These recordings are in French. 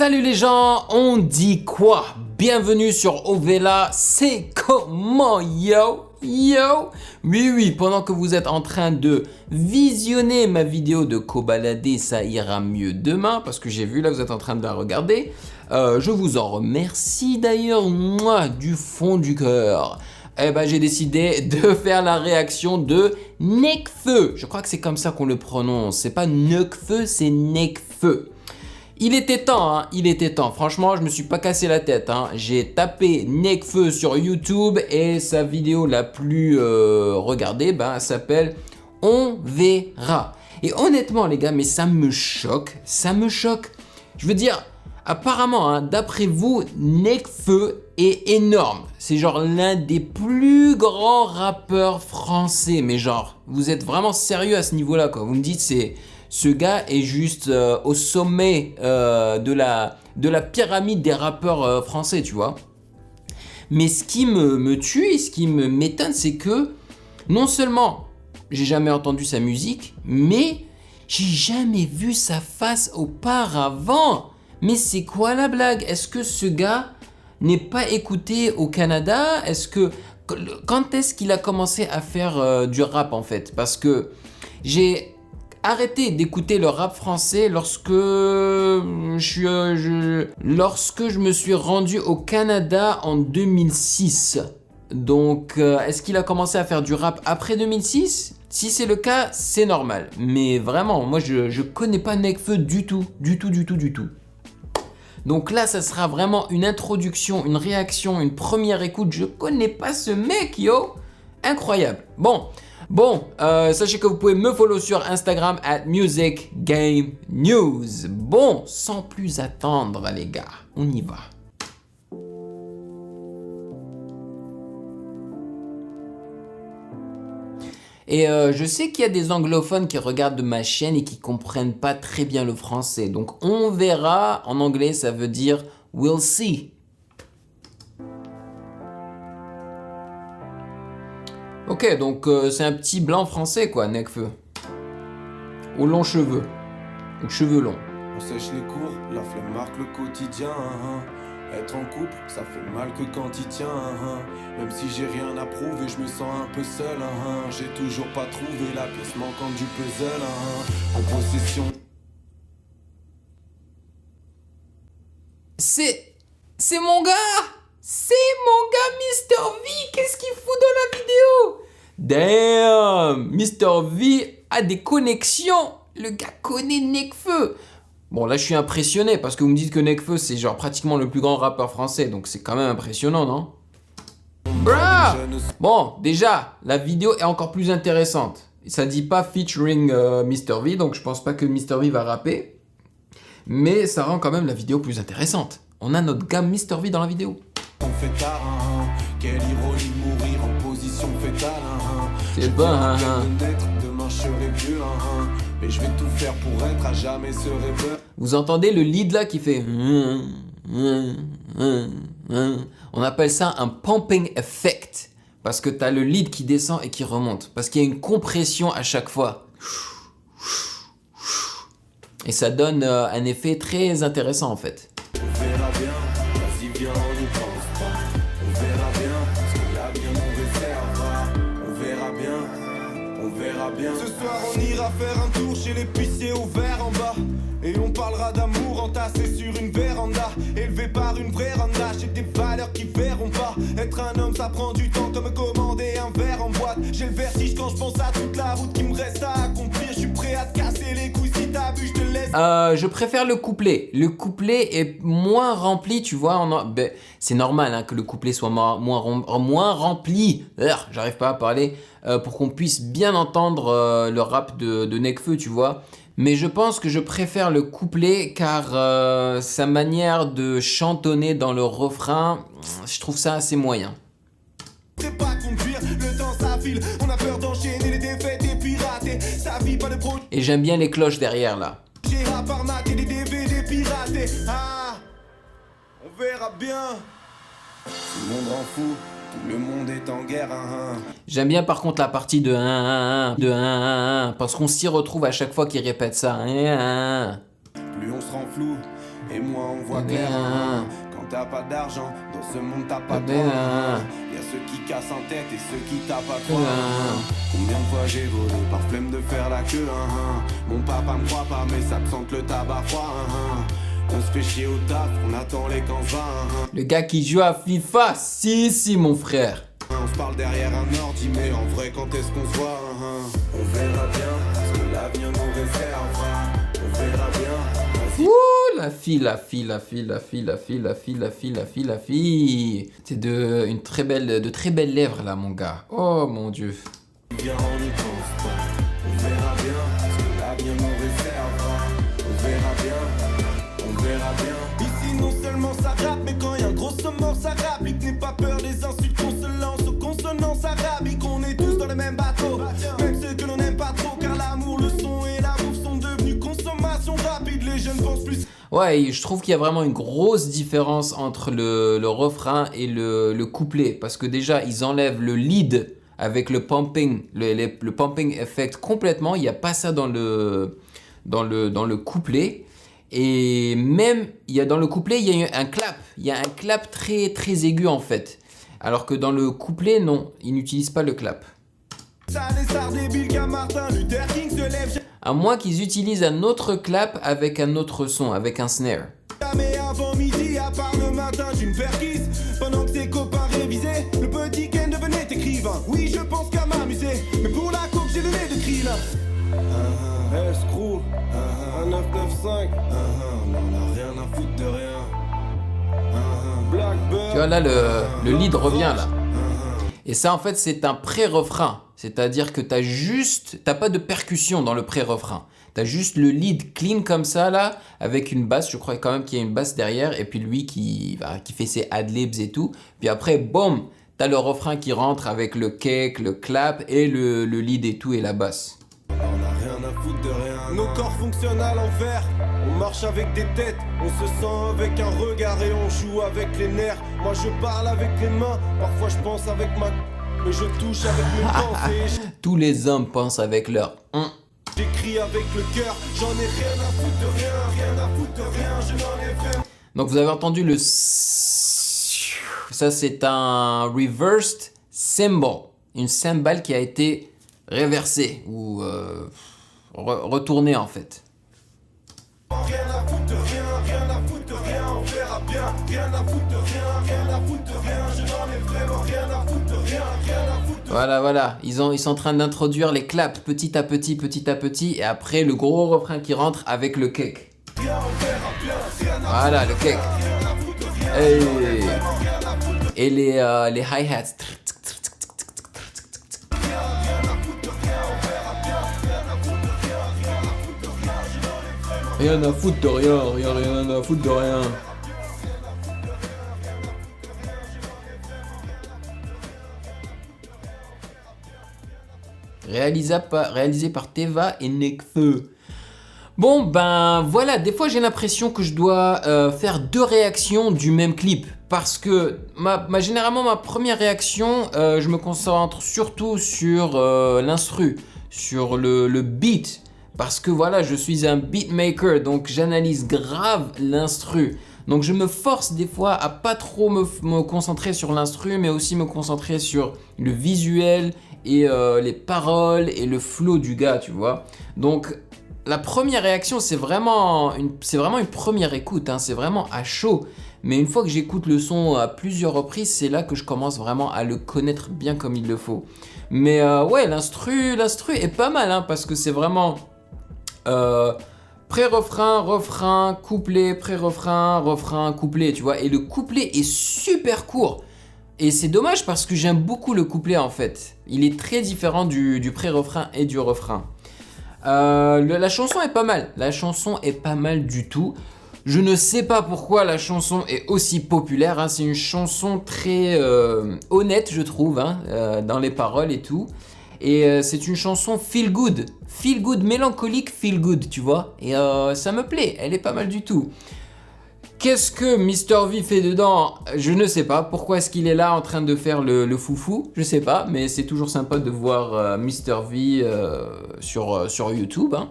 Salut les gens, on dit quoi? Bienvenue sur Ovela, c'est comment yo? Oui, pendant que vous êtes en train de visionner ma vidéo de cobalader, ça ira mieux demain, parce que j'ai vu là, vous êtes en train de la regarder. Je vous en remercie d'ailleurs, moi, du fond du cœur. J'ai décidé de faire la réaction de Nekfeu. Je crois que c'est comme ça qu'on le prononce. C'est pas Nekfeu, c'est Nekfeu. Il était temps, hein, il était temps. Franchement, je me suis pas cassé la tête. Hein. J'ai tapé Nekfeu sur YouTube et sa vidéo la plus regardée s'appelle On verra. Et honnêtement, les gars, mais ça me choque. Je veux dire, apparemment, hein, d'après vous, Nekfeu est énorme. C'est genre l'un des plus grands rappeurs français. Mais genre, vous êtes vraiment sérieux à ce niveau-là, quoi. Vous me dites, ce gars est juste au sommet de la pyramide des rappeurs français, tu vois. Mais ce qui me tue et ce qui m'étonne, c'est que non seulement j'ai jamais entendu sa musique, mais j'ai jamais vu sa face auparavant. Mais c'est quoi la blague? Est-ce que ce gars n'est pas écouté au Canada? Quand est-ce qu'il a commencé à faire du rap en fait? Parce que j'ai arrêté d'écouter le rap français lorsque je me suis rendu au Canada en 2006. Donc, est-ce qu'il a commencé à faire du rap après 2006? Si c'est le cas, c'est normal. Mais vraiment, moi, je connais pas Nekfeu du tout. Donc là, ça sera vraiment une introduction, une réaction, une première écoute. Je connais pas ce mec, yo. Incroyable. Bon, sachez que vous pouvez me follow sur Instagram @musicgamenews. Bon, sans plus attendre les gars, on y va. Et je sais qu'il y a des anglophones qui regardent ma chaîne et qui comprennent pas très bien le français. Donc on verra, en anglais ça veut dire we'll see. Ok, donc c'est un petit blanc français quoi, Nekfeu. Aux longs cheveux. Aux cheveux longs. On sèche les cours, la flemme marque le quotidien. Être en couple, ça fait mal que quand il tient. Même si j'ai rien à prouver, je me sens un peu seul. J'ai toujours pas trouvé la pièce manquante du puzzle. En possession. C'est mon gars! C'est mon gars Mr V! Qu'est-ce qu'il fout dans la vidéo? Damn! Mr V a des connexions! Le gars connaît Nekfeu! Bon, là, je suis impressionné parce que vous me dites que Nekfeu, c'est genre pratiquement le plus grand rappeur français. Donc, c'est quand même impressionnant, non? Bruh! Bon, déjà, la vidéo est encore plus intéressante. Ça dit pas featuring Mr V, donc je pense pas que Mr V va rapper. Mais ça rend quand même la vidéo plus intéressante. On a notre gars Mr V dans la vidéo. On fait tard, quelle ironie de mourir en position fétale. C'est bon, demain je serai vieux, mais je vais tout faire pour être à jamais ce rêveur. Vous entendez le lead là qui fait. On appelle ça un pumping effect. Parce que t'as le lead qui descend et qui remonte. Parce qu'il y a une compression à chaque fois. Et ça donne un effet très intéressant en fait. On verra bien, vas-y viens on n'y pense pas. On verra bien, ce qu'il y a bien on réservera. On verra bien. Ce soir on ira faire un tour chez l'épicier au verre en bas. Et on parlera d'amour entassé sur une véranda. Élevé par une vraie randa. J'ai des valeurs qui verront pas. Être un homme ça prend du temps comme commander un verre en boîte. J'ai le vertige quand je pense à toute la route qui me reste à accomplir. Je suis prêt à te casser les couilles si t'as vu, je te laisse. Je préfère le couplet. Le couplet est moins rempli, tu vois. C'est normal hein, que le couplet soit moins rempli. J'arrive pas à parler. Pour qu'on puisse bien entendre le rap de Nekfeu, tu vois. Mais je pense que je préfère le couplet car sa manière de chantonner dans le refrain, je trouve ça assez moyen. C'est pas conduire, le temps ça file. On a peur d'enchaîner les défaites et pirater. Ça vit pas de pro. Et j'aime bien les cloches derrière là. J'ai rap arnaqué des DVD piratés. On verra bien. Tout le monde en fout. Tout le monde est en guerre, J'aime bien par contre la partie de 1, parce qu'on s'y retrouve à chaque fois qu'il répète ça. Plus on se rend flou, et moi on voit clair. Quand t'as pas d'argent, dans ce monde t'as pas de Y'a ceux qui cassent en tête et ceux qui tapent à toi. Combien de fois j'ai volé par flemme de faire la queue. Mon papa me croit pas mais ça te sent que le tabac froid. On se fait chier au taf, on attend les camps. Le gars qui joue à FIFA, si mon frère. On se parle derrière un ordi, mais en vrai quand est-ce qu'on se voit? On verra bien ce que l'avenir nous réservera. On verra bien. Ouh, la fille. C'est de très belles lèvres là, mon gars. Oh mon Dieu. Bien, on n'y pense pas. On verra bien ce que l'avenir nous réservera. On verra bien. On verra bien. Ici non seulement ça rappe, mais quand y a un gros mort ça rappe. N'aie pas peur des insultes qu'on se lance aux consonances arabiques. On est tous dans le même bateau, même ceux que l'on n'aime pas trop. Car l'amour, le son et la bouffe sont devenus consommation rapide. Les jeunes pensent plus. Ouais, je trouve qu'il y a vraiment une grosse différence entre le refrain et le couplet. Parce que déjà, ils enlèvent le lead avec le pumping, le pumping effect complètement. Il n'y a pas ça dans le couplet. Et même, dans le couplet, il y a un clap. Il y a un clap très, très aigu en fait. Alors que dans le couplet, non, ils n'utilisent pas le clap. À moins qu'ils utilisent un autre clap avec un autre son, avec un snare. Mais avant midi, à part le matin d'une perquise. Pendant que tes copains révisaient, le petit Ken devenait écrivain. Oui, je pense qu'à m'amuser, mais pour la coke, j'ai le nez de Krill. Escrew, un 995. On n'a rien à foutre de rien. Blackbird. Tu vois là, le lead revient là. Et ça en fait c'est un pré-refrain. C'est-à-dire que t'as pas de percussion dans le pré-refrain. T'as juste le lead clean comme ça là, avec une basse, je crois quand même qu'il y a une basse derrière, et puis lui qui fait ses ad-libs et tout. Puis après, boum, t'as le refrain qui rentre avec le kick, le clap et le lead et tout et la basse. On n'a rien à foutre de rien. Nos corps fonctionnent à l'envers. On marche avec des têtes, on se sent avec un regard et on joue avec les nerfs. Moi je parle avec les mains, parfois je pense avec ma... Mais je touche avec mes pensées. Tous les hommes pensent avec leur... J'écris avec le cœur, j'en ai rien à foutre de rien, rien à foutre de rien, je n'en ai vraiment... Donc vous avez entendu le... Ça c'est un reversed cymbal. Une cymbale qui a été réversée ou retournée en fait. Rien à foutre de rien, rien à foutre de rien, on verra bien. Rien à foutre de rien, rien à foutre de rien, je n'en ai vraiment rien à foutre de rien, rien à foutre de rien. Voilà. Ils sont en train d'introduire les claps petit à petit, et après le gros refrain qui rentre avec le kick. Voilà, le kick. Et les hi-hats. Rien à foutre de rien, rien à foutre de rien. Réalisé par Teva et Nekfeu. Bon ben voilà, des fois j'ai l'impression que je dois faire deux réactions du même clip. Parce que généralement ma première réaction, je me concentre surtout sur l'instru, sur le beat. Parce que voilà, je suis un beatmaker, donc j'analyse grave l'instru. Donc je me force des fois à pas trop me concentrer sur l'instru, mais aussi me concentrer sur le visuel et les paroles et le flow du gars, tu vois. Donc la première réaction, c'est vraiment une première écoute, hein, c'est vraiment à chaud. Mais une fois que j'écoute le son à plusieurs reprises, c'est là que je commence vraiment à le connaître bien comme il le faut. Mais ouais, l'instru est pas mal, hein, parce que c'est vraiment... pré-refrain, refrain, couplet, pré-refrain, refrain, couplet, tu vois. Et le couplet est super court. Et c'est dommage parce que j'aime beaucoup le couplet en fait. Il est très différent du pré-refrain et du refrain. La chanson est pas mal. La chanson est pas mal du tout. Je ne sais pas pourquoi la chanson est aussi populaire, hein. C'est une chanson très honnête, je trouve, hein, dans les paroles et tout. Et c'est une chanson feel good, mélancolique, feel good, tu vois. Et ça me plaît, elle est pas mal du tout. Qu'est-ce que Mr V fait dedans? Je ne sais pas. Pourquoi est-ce qu'il est là en train de faire le foufou? Je sais pas, mais c'est toujours sympa de voir Mr V sur YouTube, hein.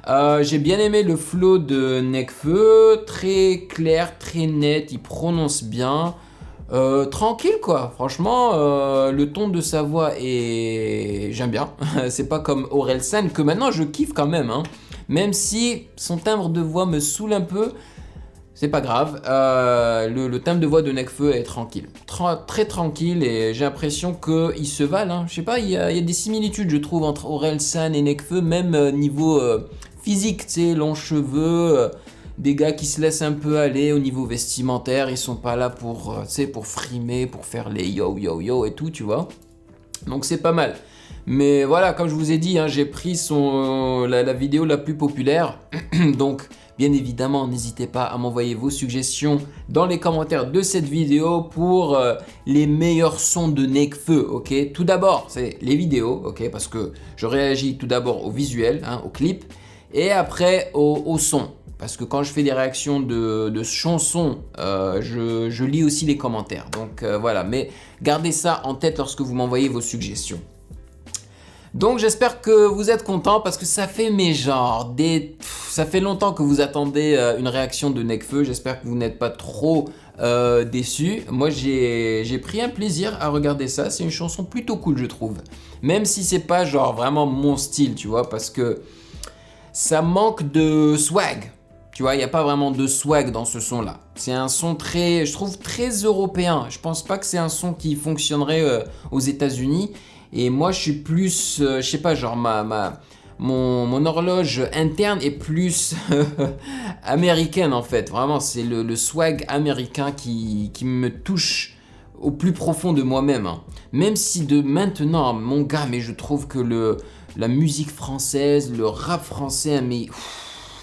J'ai bien aimé le flow de Nekfeu, très clair, très net, il prononce bien. Tranquille quoi, franchement, le ton de sa voix est... J'aime bien, c'est pas comme Orelsan que maintenant je kiffe quand même, hein. Même si son timbre de voix me saoule un peu, c'est pas grave, le timbre de voix de Nekfeu est tranquille, très tranquille et j'ai l'impression qu'ils se valent, hein. Je sais pas, il y a des similitudes je trouve entre Orelsan et Nekfeu, même niveau physique, tu sais, longs cheveux... des gars qui se laissent un peu aller au niveau vestimentaire, ils sont pas là pour, tu sais, pour frimer, pour faire les yo yo yo et tout, tu vois. Donc c'est pas mal. Mais voilà, comme je vous ai dit, hein, j'ai pris la vidéo la plus populaire. Donc bien évidemment, n'hésitez pas à m'envoyer vos suggestions dans les commentaires de cette vidéo pour les meilleurs sons de Nekfeu, ok. Tout d'abord, c'est les vidéos, ok, parce que je réagis tout d'abord au visuel, hein, au clip, et après au son. Parce que quand je fais des réactions de chansons, je lis aussi les commentaires. Donc voilà, mais gardez ça en tête lorsque vous m'envoyez vos suggestions. Donc j'espère que vous êtes contents parce que ça fait ça fait longtemps que vous attendez une réaction de Nekfeu. J'espère que vous n'êtes pas trop déçus. Moi j'ai pris un plaisir à regarder ça. C'est une chanson plutôt cool je trouve. Même si c'est pas genre vraiment mon style, tu vois, parce que ça manque de swag. Tu vois, il n'y a pas vraiment de swag dans ce son-là. C'est un son je trouve très européen. Je pense pas que c'est un son qui fonctionnerait aux États-Unis. Et moi, je suis plus, je sais pas, genre mon horloge interne est plus américaine en fait. Vraiment, c'est le swag américain qui me touche au plus profond de moi-même, hein. Même si de maintenant, mon gars, mais je trouve que la musique française, le rap français, mais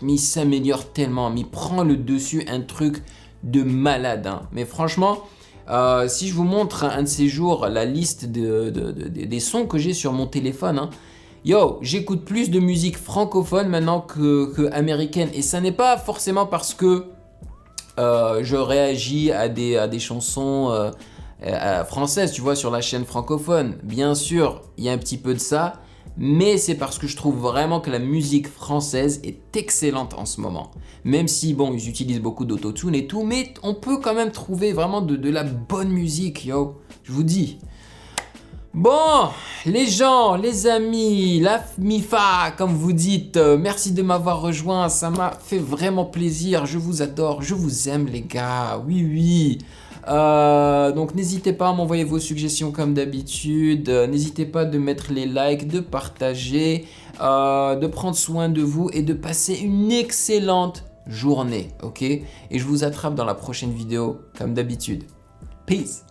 il s'améliore tellement, mais il prend le dessus, un truc de malade, hein. Mais franchement, si je vous montre un de ces jours la liste des sons que j'ai sur mon téléphone, hein, yo, j'écoute plus de musique francophone maintenant que américaine. Et ça n'est pas forcément parce que je réagis à des chansons françaises, tu vois, sur la chaîne francophone. Bien sûr, il y a un petit peu de ça. Mais c'est parce que je trouve vraiment que la musique française est excellente en ce moment. Même si, bon, ils utilisent beaucoup d'autotune et tout, mais on peut quand même trouver vraiment de la bonne musique, yo. Je vous dis. Bon, les gens, les amis, la MIFA, comme vous dites, merci de m'avoir rejoint. Ça m'a fait vraiment plaisir. Je vous adore, je vous aime, les gars. Oui, oui. Donc n'hésitez pas à m'envoyer vos suggestions comme d'habitude, n'hésitez pas de mettre les likes, de partager, de prendre soin de vous et de passer une excellente journée, ok? Et je vous attrape dans la prochaine vidéo comme d'habitude. Peace!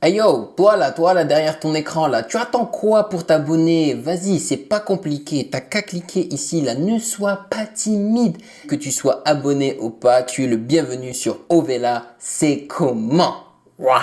Hey yo, toi là, derrière ton écran là, tu attends quoi pour t'abonner? Vas-y, c'est pas compliqué, t'as qu'à cliquer ici là, ne sois pas timide. Que tu sois abonné ou pas, tu es le bienvenu sur Ovela, c'est comment? Ouah.